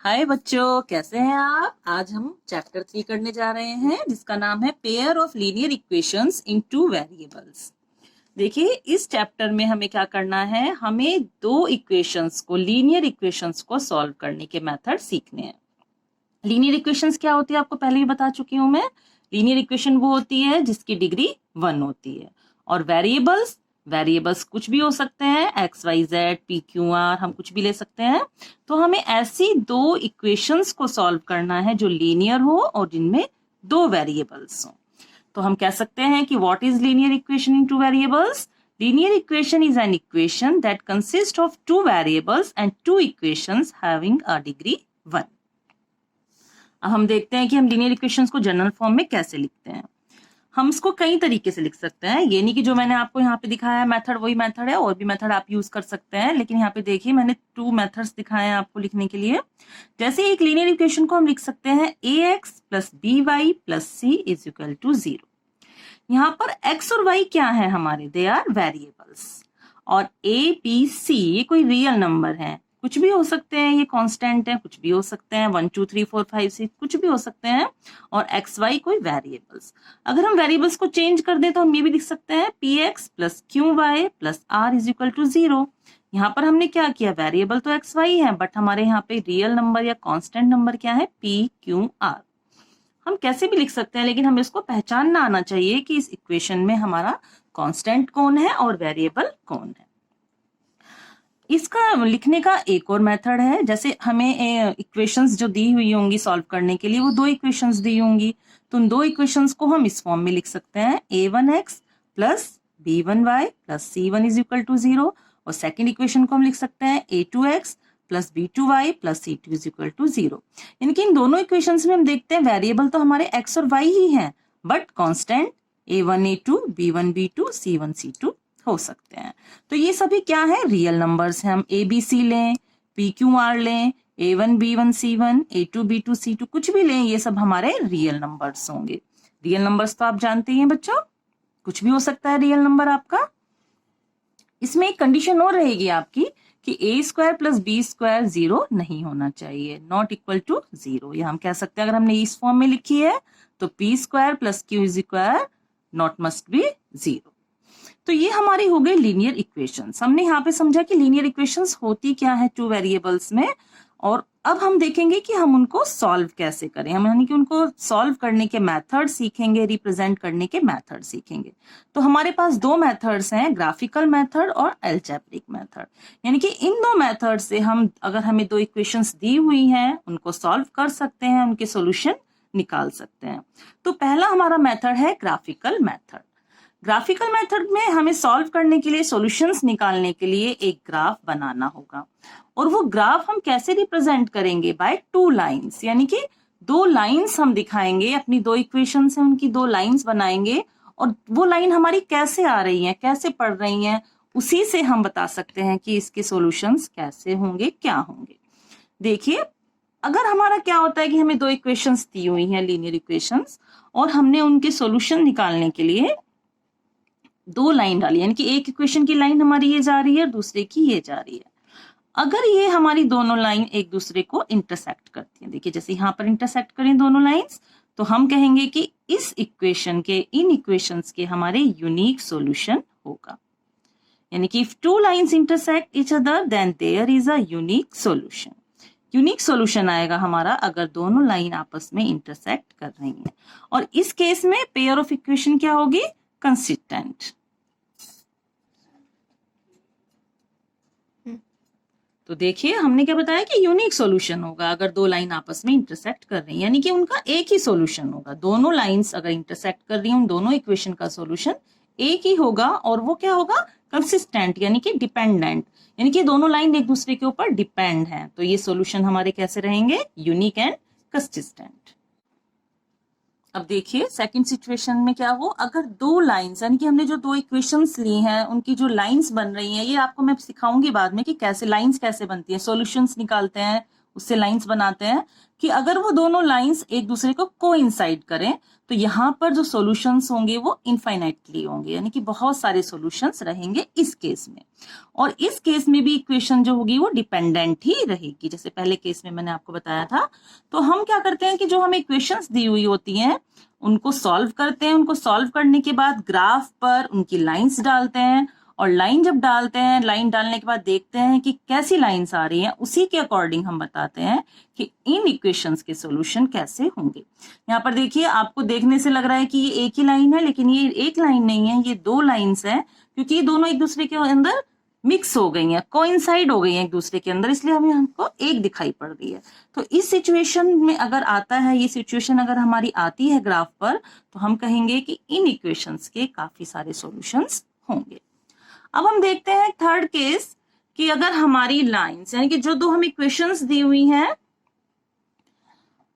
हाय बच्चों, कैसे हैं आप। आज हम चैप्टर 3 करने जा रहे हैं जिसका नाम है pair of linear equations in two variables. देखिए, इस चैप्टर में हमें क्या करना है, हमें दो इक्वेशंस को, लीनियर इक्वेशंस को सॉल्व करने के मेथड सीखने हैं। लीनियर इक्वेशंस क्या होती है आपको पहले ही बता चुकी हूं मैं। लीनियर इक्वेशन वो होती है जिसकी डिग्री 1 होती है। और वेरिएबल्स, वेरिएबल्स कुछ भी हो सकते हैं, x y z p q r, हम कुछ भी ले सकते हैं। तो हमें ऐसी दो इक्वेशंस को सॉल्व करना है जो लीनियर हो और जिनमें दो वेरिएबल्स हो। तो हम कह सकते हैं कि what is linear equation in two variables. Linear equation is an equation that consist of two variables and two equations having a degree 1। अब हम देखते हैं कि हम लीनियर इक्वेशंस को जनरल फॉर्म में कैसे लिखते हैं। हम इसको कई तरीके से लिख सकते हैं, ये नहीं कि जो मैंने आपको यहाँ पे दिखाया है मेथड वही मेथड है, और भी मेथड आप यूज कर सकते हैं। लेकिन यहाँ पे देखिए, मैंने 2 मेथड्स दिखाए हैं आपको लिखने के लिए। जैसे एक लीनियर इक्वेशन को हम लिख सकते हैं ax plus b y plus c is equal to 0। यहाँ पर x और y क्या है हमारे, दे आर वेरिएबल्स। और a b c ये कोई रियल नंबर है, कुछ भी हो सकते हैं, ये कांस्टेंट है, कुछ भी हो सकते हैं, 1 2 3 4 5 6 कुछ भी हो सकते हैं। और एक्स वाई कोई वेरिएबल्स। अगर हम वेरिएबल्स को चेंज कर दें तो हम ये भी लिख सकते हैं p x plus q y plus r is equal to 0। यहाँ पर हमने क्या किया, वेरिएबल तो एक्स वाई है, बट हमारे यहाँ पे रियल नंबर या कॉन्स्टेंट नंबर क्या है, पी क्यू आर। हम कैसे भी लिख सकते हैं, लेकिन हमें इसको पहचानना आना चाहिए कि इस इक्वेशन में हमारा कॉन्स्टेंट कौन है और वेरिएबल कौन है। इसका लिखने का एक और मेथड है। जैसे हमें इक्वेशंस जो दी हुई होंगी सॉल्व करने के लिए, वो दो इक्वेशंस दी होंगी, तो उन दो इक्वेशंस को हम इस फॉर्म में लिख सकते हैं a1x plus b1y plus c1 is equal to 0। और सेकेंड इक्वेशन को हम लिख सकते हैं a2x plus b2y plus c2 is equal to 0। यानी कि इन दोनों इक्वेशंस में हम देखते हैं वेरिएबल तो हमारे x और y ही हैं, but constant a1 a2 b1 b2 c1 c2 हो सकते हैं। तो ये सभी क्या है, रियल नंबर्स हैं। हम ए बी सी लें, पी क्यू आर लें, a1 b1 c1 a2 b2 c2 कुछ भी लें, ये सब हमारे रियल नंबर्स होंगे। रियल नंबर्स तो आप जानते ही हैं बच्चों, कुछ भी हो सकता है रियल नंबर आपका। इसमें एक कंडीशन और रहेगी आपकी कि a square plus b square 0 नहीं होना चाहिए, नॉट इक्वल टू 0। ये हम कह सकते हैं, अगर हमने इस फॉर्म में लिखी है तो P square plus Q square not must be 0। तो ये हमारी हो गई लीनियर इक्वेशंस। हमने यहाँ पे समझा कि लीनियर इक्वेशंस होती क्या है टू वेरिएबल्स में। और अब हम देखेंगे कि हम उनको सॉल्व कैसे करें, हम यानी कि उनको सॉल्व करने के मेथड सीखेंगे, रिप्रेजेंट करने के मेथड सीखेंगे। तो हमारे पास दो मेथड्स हैं, ग्राफिकल मेथड और अलजेब्रिक मेथड। यानी कि इन दो मेथड से हम, अगर हमें दो इक्वेशंस दी हुई हैं, उनको सॉल्व कर सकते हैं, उनके सॉल्यूशन निकाल सकते हैं। तो पहला हमारा मेथड है ग्राफिकल मेथड। ग्राफिकल मेथड में हमें सॉल्व करने के लिए, सॉल्यूशंस निकालने के लिए एक ग्राफ बनाना होगा। और वो ग्राफ हम कैसे रिप्रेजेंट करेंगे, बाय 2 लाइंस। यानी कि 2 लाइंस हम दिखाएंगे, अपनी दो इक्वेशन से उनकी 2 लाइंस बनाएंगे, और वो लाइन हमारी कैसे आ रही हैं, कैसे पढ़ रही हैं, उसी से हम बता सकते हैं कि इसके सॉल्यूशंस कैसे होंगे, क्या होंगे। देखिए, अगर हमारा क्या होता है कि हमें 2 इक्वेशंस दी हुई हैं, लीनियर इक्वेशंस, और हमने उनके सॉल्यूशन निकालने के लिए 2 लाइन डाली, यानी कि एक इक्वेशन की लाइन हमारी ये जा रही है, दूसरे की ये जा रही है। अगर ये हमारी दोनों लाइन एक दूसरे को इंटरसेक्ट करती हैं, देखिए जैसे यहाँ पर इंटरसेक्ट करें दोनों लाइंस, तो हम कहेंगे कि इस इक्वेशन के, इन इक्वेशंस के हमारे यूनिक सॉल्यूशन होगा। यानी कि if 2 lines intersect each other then there is a unique solution. Unique solution आएगा हमारा अगर दोनों लाइन आपस में इंटरसेक्ट कर रही हैं। और इस केस में पेयर ऑफ इक्वेशन क्या होगी, कंसिस्टेंट। तो देखिए, हमने क्या बताया कि यूनिक सॉल्यूशन होगा अगर 2 लाइन आपस में इंटरसेक्ट कर रही हैं, यानी कि उनका एक ही सॉल्यूशन होगा। दोनों लाइंस अगर इंटरसेक्ट कर रही हैं, उन दोनों इक्वेशन का सॉल्यूशन एक ही होगा, और वो क्या होगा, कंसिस्टेंट, यानी कि डिपेंडेंट। यानी कि दोनों लाइन एक दूसरे के ऊपर डिपेंड है। तो ये सॉल्यूशन हमारे कैसे रहेंगे, यूनिक एंड कंसिस्टेंट। अब देखिए सेकंड सिचुएशन में क्या हो, अगर 2 लाइंस, यानी कि हमने जो 2 इक्वेशंस ली हैं, उनकी जो लाइंस बन रही हैं, ये आपको मैं सिखाऊंगी बाद में कि कैसे लाइंस कैसे बनती हैं, सॉल्यूशंस निकालते हैं, उससे लाइंस बनाते हैं कि अगर वो दोनों लाइंस एक दूसरे को कोइंसाइड करें तो यहाँ पर जो सॉल्यूशंस होंगे वो इनफाइनाइटली होंगे, यानी कि बहुत सारे सॉल्यूशंस रहेंगे इस केस में। और इस केस में भी इक्वेशन जो होगी वो डिपेंडेंट ही रहेगी, जैसे पहले केस में मैंने आपको बताया था। तो हम क्या करते हैं कि जो हमें इक्वेशंस दी हुई होती हैं उनको सॉल्व करते हैं, उनको सॉल्व करने के बाद ग्राफ पर उनकी लाइंस डालते हैं, और लाइन जब डालते हैं, लाइन डालने के बाद देखते हैं कि कैसी लाइंस आ रही हैं, उसी के अकॉर्डिंग हम बताते हैं कि इन इक्वेशंस के सॉल्यूशन कैसे होंगे। यहाँ पर देखिए, आपको देखने से लग रहा है कि ये एक ही लाइन है, लेकिन ये एक लाइन नहीं है, ये दो लाइंस हैं, क्योंकि ये दोनों एक दूसरे के अंदर मिक्स हो गई हैं, कोइंसाइड हो गई हैं एक दूसरे के अंदर, इसलिए हमें हमको एक दिखाई पड़ रही है। तो इस सिचुएशन में अगर आता है, ये सिचुएशन अगर हमारी आती है ग्राफ पर, तो हम कहेंगे कि इन इक्वेशंस के काफी सारे सॉल्यूशंस होंगे। अब हम देखते हैं थर्ड केस कि अगर हमारी लाइंस, यानी कि जो दो हम इक्वेशंस दी हुई हैं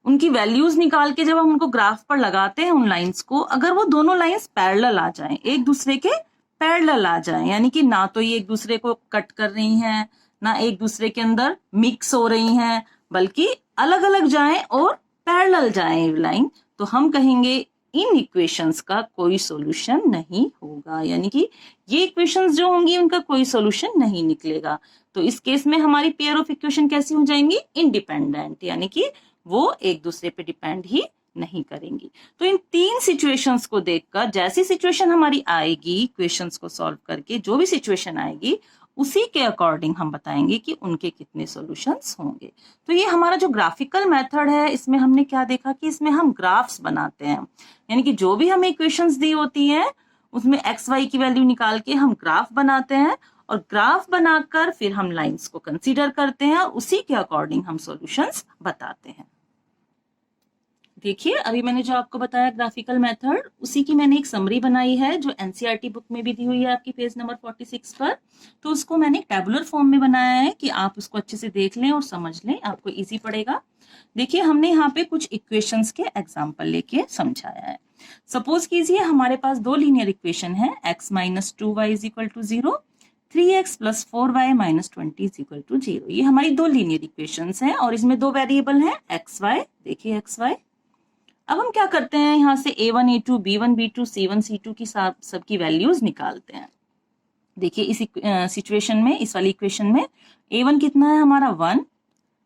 उनकी वैल्यूज निकाल के जब हम उनको ग्राफ पर लगाते हैं उन लाइंस को, अगर वो दोनों लाइंस पैरेलल आ जाएं, एक दूसरे के पैरेलल आ जाएं, यानी कि ना तो ये एक दूसरे को कट कर रही हैं, ना एक दूसरे के अंदर मिक्स हो रही हैं, बल्कि अलग अलग जाएं और पैरेलल जाएं लाइन, तो हम कहेंगे इन इक्वेशंस का कोई सॉल्यूशन नहीं होगा, यानी कि ये इक्वेशंस जो होंगी उनका कोई सॉल्यूशन नहीं निकलेगा। तो इस केस में हमारी पेयर ऑफ इक्वेशन कैसी हो जाएंगी? इंडिपेंडेंट, यानी कि वो एक दूसरे पे डिपेंड ही नहीं करेंगी। तो इन तीन सिचुएशंस को देखकर, जैसी सिचुएशन हमारी आएगी इक्वेशंस को सॉल्व करके, जो भी सिचुएशन आएगी उसी के अकॉर्डिंग हम बताएंगे कि उनके कितने सॉल्यूशंस होंगे। तो ये हमारा जो ग्राफिकल मेथड है, इसमें हमने क्या देखा कि इसमें हम ग्राफ्स बनाते हैं, यानी कि जो भी हमें इक्वेशंस दी होती हैं उसमें एक्स वाई की वैल्यू निकाल के हम ग्राफ बनाते हैं, और ग्राफ बनाकर फिर हम लाइंस को कंसीडर करते हैं और उसी के अकॉर्डिंग हम सॉल्यूशंस बताते हैं। देखिए, अभी मैंने जो आपको बताया ग्राफिकल मेथड, उसी की मैंने एक समरी बनाई है जो एनसीईआरटी बुक में भी दी हुई है आपकी पेज नंबर 46 पर। तो उसको मैंने टेबुलर फॉर्म में बनाया है कि आप उसको अच्छे से देख लें और समझ लें, आपको इजी पड़ेगा। देखिए, हमने यहाँ पे कुछ इक्वेशंस के एग्जाम्पल लेके समझाया है। सपोज कीजिए हमारे पास दो लीनियर इक्वेशन है, x minus 2y is equal to 0, 3x plus 4y minus 20 is equal to 0। ये हमारी दो लीनियर इक्वेशंस हैं और इसमें दो वेरिएबल हैं एक्स वाई। देखिए एक्स वाई, अब हम क्या करते हैं, यहाँ से a1 a2 b1 b2 c1 c2 की सबकी वैल्यूज निकालते हैं। देखिए इस सिचुएशन में, इस वाली इक्वेशन में a1 कितना है हमारा 1,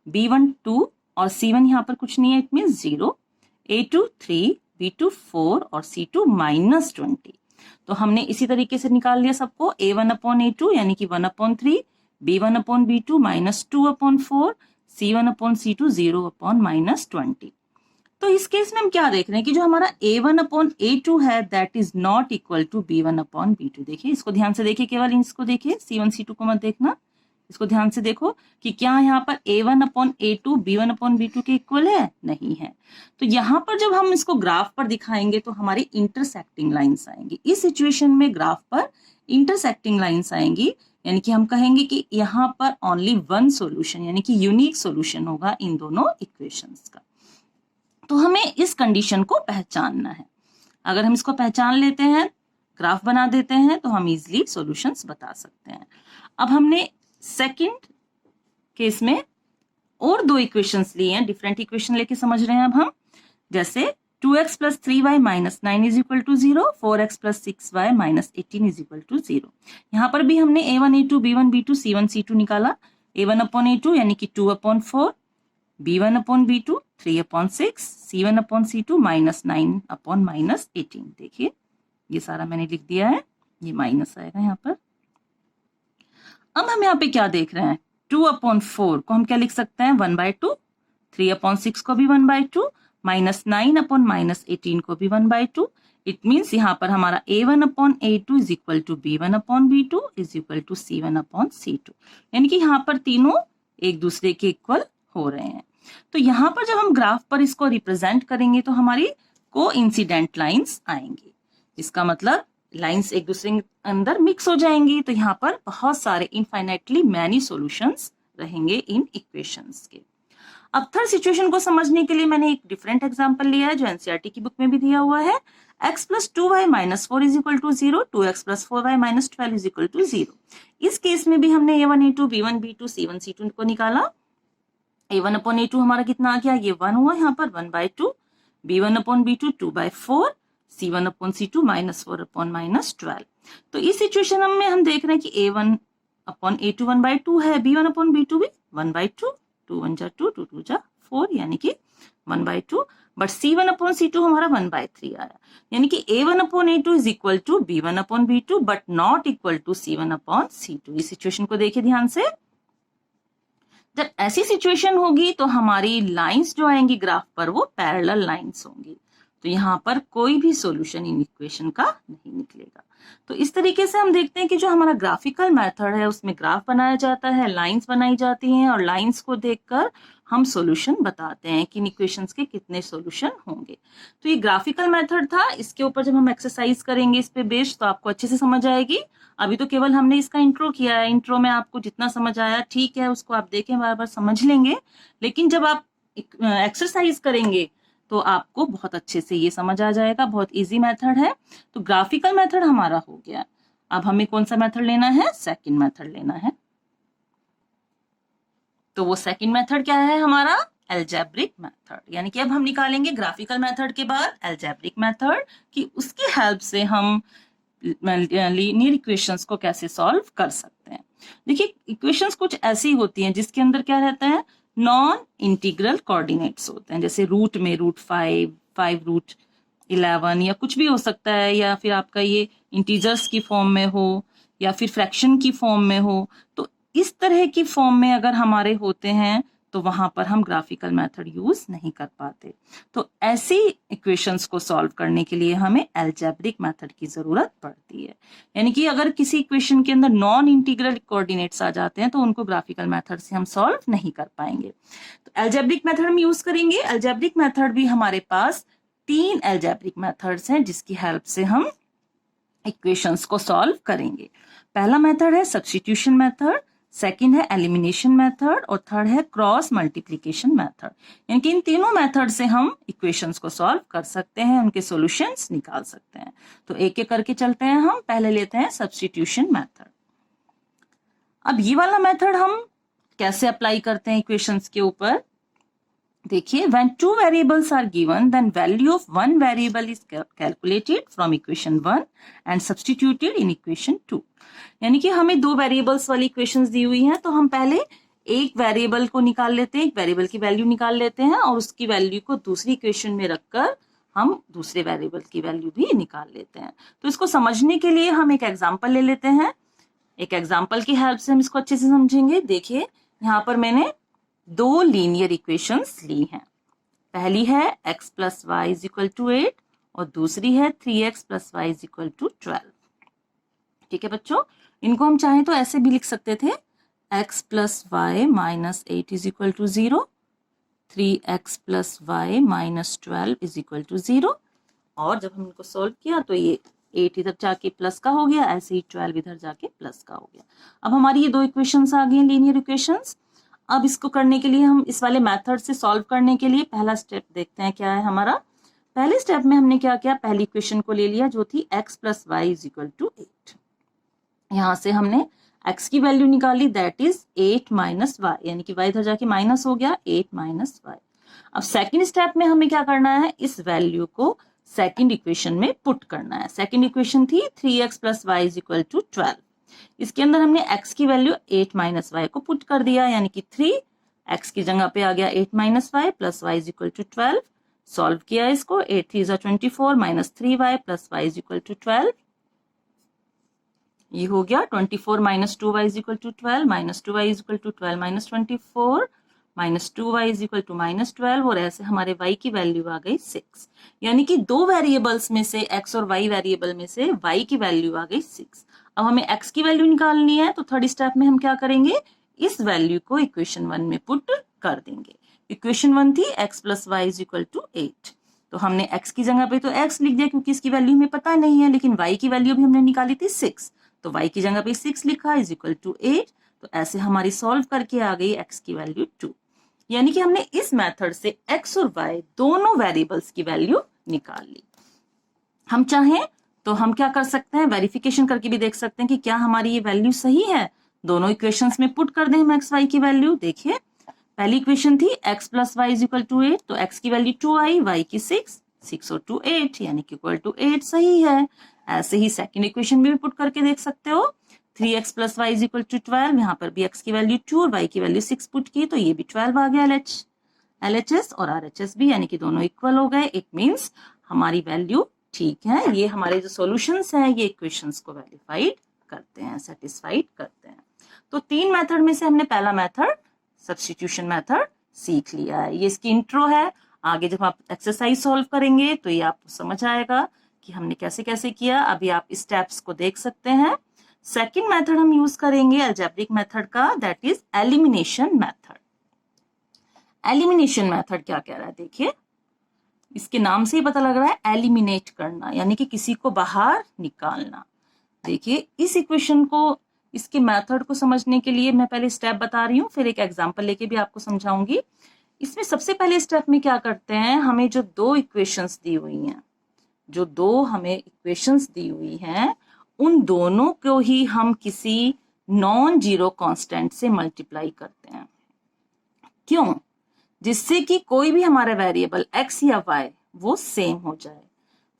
b1 2 और c1 यहाँ पर कुछ नहीं है, इट मीन 0, a2 3, b2 4 और c2 माइनस 20। तो हमने इसी तरीके से निकाल लिया सबको, a1 अपॉन a2 यानी कि 1 upon 3, b1 upon b2 minus 2 upon 4, c1 upon c2 0 upon minus 20। तो इस केस में हम क्या देख रहे हैं कि जो हमारा a1 अपॉन a2 है that is not equal to b1 upon b2। देखिए इसको ध्यान से देखिए, केवल इसको देखिए, c1 c2 को मत देखना, इसको ध्यान से देखो कि क्या यहाँ पर a1 upon a2 b1 upon b2 के इक्वल है, नहीं है। तो यहाँ पर जब हम इसको ग्राफ पर दिखाएंगे तो हमारी इंटरसेक्टिंग लाइंस आएंगी। इस सिचुएशन में ग्राफ पर इंटरसेक्टिंग लाइंस आएंगी, यानी कि हम कहेंगे कि यहाँ पर ओनली वन सॉल्यूशन, यानी कि यूनिक सॉल्यूशन होगा इन दोनों इक्वेशंस का। तो हमें इस कंडीशन को पहचानना है। अगर हम इसको पहचान लेते हैं, ग्राफ बना देते हैं, तो हम इजीली सॉल्यूशंस बता सकते हैं। अब हमने सेकंड केस में और दो इक्वेशंस लिए हैं, डिफरेंट इक्वेशन लेके समझ रहे हैं अब हम। जैसे 2x plus 3y minus 9 is equal to 0, 4x plus 6y minus 18 is equal to 0। यहाँ पर भी हमने a1 a2 b1 b2 c1 c2 निकाला। a1 अपॉन a2 यानी कि 2 upon 4, b1 upon b2 3 upon 6, c1 upon c2 minus 9 upon minus 18। देखिए ये सारा मैंने लिख दिया है, ये माइनस आएगा यहाँ पर। अब हम यहाँ पे क्या देख रहे हैं, 2 अपॉन 4 को हम क्या लिख सकते हैं, 1/2, 3 अपॉन 6 को भी 1/2, माइनस 9 अपॉन माइनस 18 को भी 1/2। इट मीन्स यहाँ पर हमारा a1 upon a2 is equal to b1 upon b2 is equal to c1 upon c2, यानी कि यहाँ पर तीनों एक दूसरे के इक्वल हो रहे हैं। तो यहाँ पर जब हम ग्राफ पर इसको रिप्रेजेंट करेंगे तो हमारी कोइंसिडेंट लाइंस आएंगी, इसका मतलब लाइंस एक दूसरे के अंदर मिक्स हो जाएंगी। तो यहाँ पर बहुत सारे इनफाइनाइटली मैनी सॉल्यूशंस रहेंगे इन इक्वेशंस के। अब थर्ड सिचुएशन को समझने के लिए मैंने एक डिफरेंट एग्जांपल लिया है जो एनसीईआरटी की बुक में भी दिया हुआ है। x plus 2y minus 4 is equal to 0, 2x plus 4y minus 12 is equal to 0। इस केस में भी हमने a1 a2 b1 b2 c1 c2 को निकाला। a1/a2 हमारा कितना आ गया, ये 1 हुआ यहाँ पर 1/2, b1/b2 2/4, c1/c2 -4/-12। तो इस सिचुएशन में हम देख रहे हैं कि a1/a2 1/2 है, b1/b2 भी 1/2, 2 1 जा 2, 2 2 जा 4, यानी कि 1/2, बट c1/c2 हमारा 1/3 आया, यानी कि a1/a2 is equal to b1/b2 but not equal to c1/c2। इस सिचुएशन को देखिए ध्यान से। जब ऐसी सिचुएशन होगी तो हमारी लाइंस जो आएंगी ग्राफ पर वो पैरेलल लाइंस होंगी, तो यहाँ पर कोई भी सॉल्यूशन इन इक्वेशन का नहीं निकलेगा। तो इस तरीके से हम देखते हैं कि जो हमारा ग्राफिकल मेथड है उसमें ग्राफ बनाया जाता है, लाइंस बनाई जाती हैं और लाइंस को देखकर हम सॉल्यूशन बताते हैं कि इन इक्वेशंस के कितने सॉल्यूशन होंगे। तो ये ग्राफिकल मेथड था, इसके ऊपर जब हम एक्सरसाइज करेंगे इस पे बेस्ड तो आपको अच्छे से समझ आएगी। अभी तो केवल हमने इसका इंट्रो किया है, इंट्रो में आपको जितना समझ आया ठीक है, उसको आप देखें, बार बार समझ लेंगे, लेकिन जब आप एक्सरसाइज करेंगे तो आपको बहुत अच्छे से ये समझ आ जाएगा। बहुत इजी मेथड है। तो ग्राफिकल मेथड हमारा हो गया। अब हमें कौन सा मेथड लेना है, सेकंड मेथड लेना है। तो वो सेकंड मेथड क्या है हमारा, एल्जेब्रिक मेथड, यानी कि अब हम निकालेंगे ग्राफिकल मेथड के बाद एल्जेब्रिक मेथड कि उसकी हेल्प से हम लीनियर इक्वेशंस को कैसे सॉल्व कर सकते हैं। देखिए इक्वेशंस कुछ ऐसी होती हैं जिसके अंदर क्या रहता है, नॉन इंटीग्रल कोऑर्डिनेट्स होते हैं, जैसे रूट में √5, 5√11 या कुछ भी हो सकता है, या फिर आपका ये इंटीजर्स की फॉर्म में हो या फिर फ्रैक्शन की फॉर्म में हो। तो इस तरह की फॉर्म में अगर हमारे होते हैं तो वहां पर हम ग्राफिकल मेथड यूज नहीं कर पाते। तो ऐसी इक्वेशंस को सॉल्व करने के लिए हमें एल्जेब्रिक मेथड की जरूरत पड़ती है, यानी कि अगर किसी इक्वेशन के अंदर नॉन इंटीग्रल कोऑर्डिनेट्स आ जाते हैं तो उनको ग्राफिकल मेथड से हम सॉल्व नहीं कर पाएंगे। तो एल्जेब्रिक मेथड हम यूज करेंगे। एल्जेब्रिक मेथड भी हमारे पास 3 एल्जेब्रिक मेथड्स हैं जिसकी हेल्प से हम इक्वेशंस को सॉल्व करेंगे। पहला मेथड है सब्स्टिट्यूशन मेथड, सेकंड है एलिमिनेशन मेथड और थर्ड है क्रॉस मल्टीप्लिकेशन मेथड। यानी कि इन तीनों मेथड से हम इक्वेशंस को सॉल्व कर सकते हैं, उनके सॉल्यूशंस निकाल सकते हैं। तो एक एक करके चलते हैं। हम पहले लेते हैं सब्स्टिट्यूशन मेथड। अब ये वाला मेथड हम कैसे अप्लाई करते हैं इक्वेशंस के ऊपर, देखिए when 2 variables are given then value of one variable is calculated from equation 1 and substituted in equation 2। यानी कि हमें 2 वेरिएबल्स वाली इक्वेशंस दी हुई हैं, तो हम पहले एक वेरिएबल को निकाल लेते हैं, एक वेरिएबल की वैल्यू निकाल लेते हैं और उसकी वैल्यू को दूसरी इक्वेशन में रखकर हम दूसरे वेरिएबल की वैल्यू भी निकाल लेते हैं। तो इसको समझने के लिए हम एक एग्जाम्पल ले लेते हैं। एक एग्जाम्पल की हेल्प से हम इसको अच्छे से समझेंगे। देखिए यहाँ पर मैंने 2 लीनियर इक्वेशंस ली हैं। पहली है x + y = 8 और दूसरी है 3x + y = 12। ठीक है बच्चों, इनको हम चाहें तो ऐसे भी लिख सकते थे, x + y - 8 = 0, 3x + y - 12 = 0। और जब हम इनको सॉल्व किया तो ये 8 इधर जाके प्लस का हो गया, ऐसे ही 12 इधर जाके प्लस का हो गया। अब हमारी ये 2 इक्वेशंस आ गई लीनियर इक्वेशंस। अब इसको करने के लिए हम इस वाले मेथड से सॉल्व करने के लिए पहला स्टेप देखते हैं क्या है हमारा। पहले स्टेप में हमने क्या किया, पहली इक्वेशन को ले लिया जो थी x + y = 8। यहाँ से हमने x की वैल्यू निकाली, दैट इज 8 - y, यानी कि y इधर जाके माइनस हो गया, 8 - y। अब सेकंड स्टेप में हमें क्या करना है, इस वैल्यू को सेकंड इक्वेशन में पुट करना है। सेकंड इक्वेशन थी 3x + y = 12। इसके अंदर हमने x की वैल्यू 8 - y को पुट कर दिया, यानी कि 3x की जगह पे आ गया 8 - y + y = 12। सॉल्व किया इसको, 8 3 = 24 - 3y + y = 12। ये हो गया 24 - 2y = 12 - 2y = 12 - 24 - 2y = -12 और ऐसे हमारे y की वैल्यू आ गई 6। यानी कि 2 वेरिएबल्स में से x और y वेरिएबल में से y की वैल्यू आ गई 6। अब हमें x की वैल्यू निकालनी है, तो थर्ड स्टेप में हम क्या करेंगे, इस वैल्यू को इक्वेशन 1 में पुट कर देंगे। इक्वेशन 1 थी x + y = 8, तो हमने x की जगह पे तो x लिख दिया क्योंकि इसकी वैल्यू हमें पता नहीं है, लेकिन y की वैल्यू भी हमने निकाली थी 6, तो y की जगह पे 6 लिखा = 8। तो ऐसे हमारी सॉल्व करके आ गई x की वैल्यू 2। यानी कि हमने इस मेथड से x और y दोनों वेरिएबल्स की वैल्यू निकाल ली। हम चाहें तो हम क्या कर सकते हैं, वेरिफिकेशन करके भी देख सकते हैं कि क्या हमारी ये वैल्यू सही है। दोनों इक्वेशंस में पुट कर दें हम x y की वैल्यू। देखिए पहली इक्वेशन थी x plus y is equal to 8, तो x की वैल्यू 2 आई, y की 6, 6 और 2 8, यानी कि इक्वल टू 8 सही है। ऐसे ही सेकंड इक्वेशन में भी पुट करके देख सकते हो, 3x plus y is equal to 12, यहाँ पर भी x की वैल्यू 2 और y की वैल्यू 6 पुट की, तो ये भी 12 आ गया LHS और RHS भी, यानी कि दोनों इक्वल हो गए। इट मीन्स हमारी वैल्यू ठीक है। ये हमारे जो सॉल्यूशंस हैं ये इक्वेशंस को वैलिफाइड करते हैं, सेटिस्फाइड करते हैं। तो 3 मेथड में से हमने पहला मेथड सब्स्टिट्यूशन मेथड सीख लिया है। ये इसकी इंट्रो है। आगे जब आप एक्सरसाइज सॉल्व करेंगे तो ये आपको समझ आएगा कि हमने कैसे कैसे किया। अभी आप स्टेप्स को देख सकते हैं। सेकंड मेथड हम यूज करेंगे अलजेब्रिक मेथड का, that is elimination method. Elimination method क्या कह रहा है, देखिए इसके नाम से ही पता लग रहा है, एलिमिनेट करना, यानी कि किसी को बाहर निकालना। देखिए इस इक्वेशन को, इसके मेथड को समझने के लिए मैं पहले स्टेप बता रही हूँ, फिर एक एग्जांपल लेके भी आपको समझाऊंगी। इसमें सबसे पहले स्टेप में क्या करते हैं, हमें जो दो इक्वेशंस दी हुई हैं, जो दो हमें इक्वेशंस दी हुई हैं, उन दोनों को ही हम किसी नॉन जीरो कांस्टेंट से मल्टीप्लाई करते हैं। क्यों? जिससे कि कोई भी हमारा वेरिएबल x या y वो सेम हो जाए।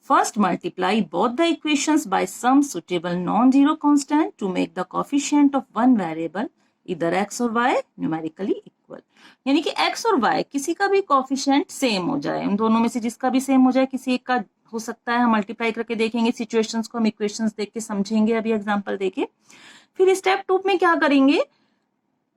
First multiply both the equations by some suitable non zero constant to make the coefficient of one variable इधर x और y न्यूमेरिकली इक्वल, यानी कि x और y किसी का भी कोफिशिएंट सेम हो जाए, उन दोनों में से जिसका भी सेम हो जाए, किसी एक का हो सकता है। हम मल्टीप्लाई करके देखेंगे, सिचुएशंस को हम इक्वेशंस देख के समझेंगे, अभी एग्जांपल देके। फिर स्टेप 2 में क्या करेंगे,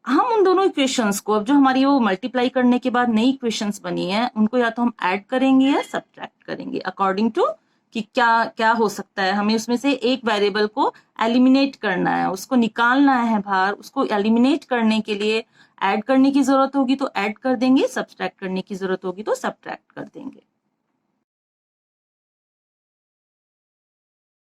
हम उन दोनों इक्वेशंस को, अब जो हमारी वो मल्टीप्लाई करने के बाद नई इक्वेशंस बनी है, उनको या तो हम ऐड करेंगे या सब्ट्रैक्ट करेंगे, अकॉर्डिंग टू कि क्या क्या हो सकता है। हमें उसमें से एक वेरिएबल को एलिमिनेट करना है, उसको निकालना है बाहर। उसको एलिमिनेट करने के लिए ऐड करने की जरूरत होगी तो ऐड कर देंगे, सब्ट्रैक्ट करने की जरूरत होगी तो सब्ट्रैक्ट कर देंगे।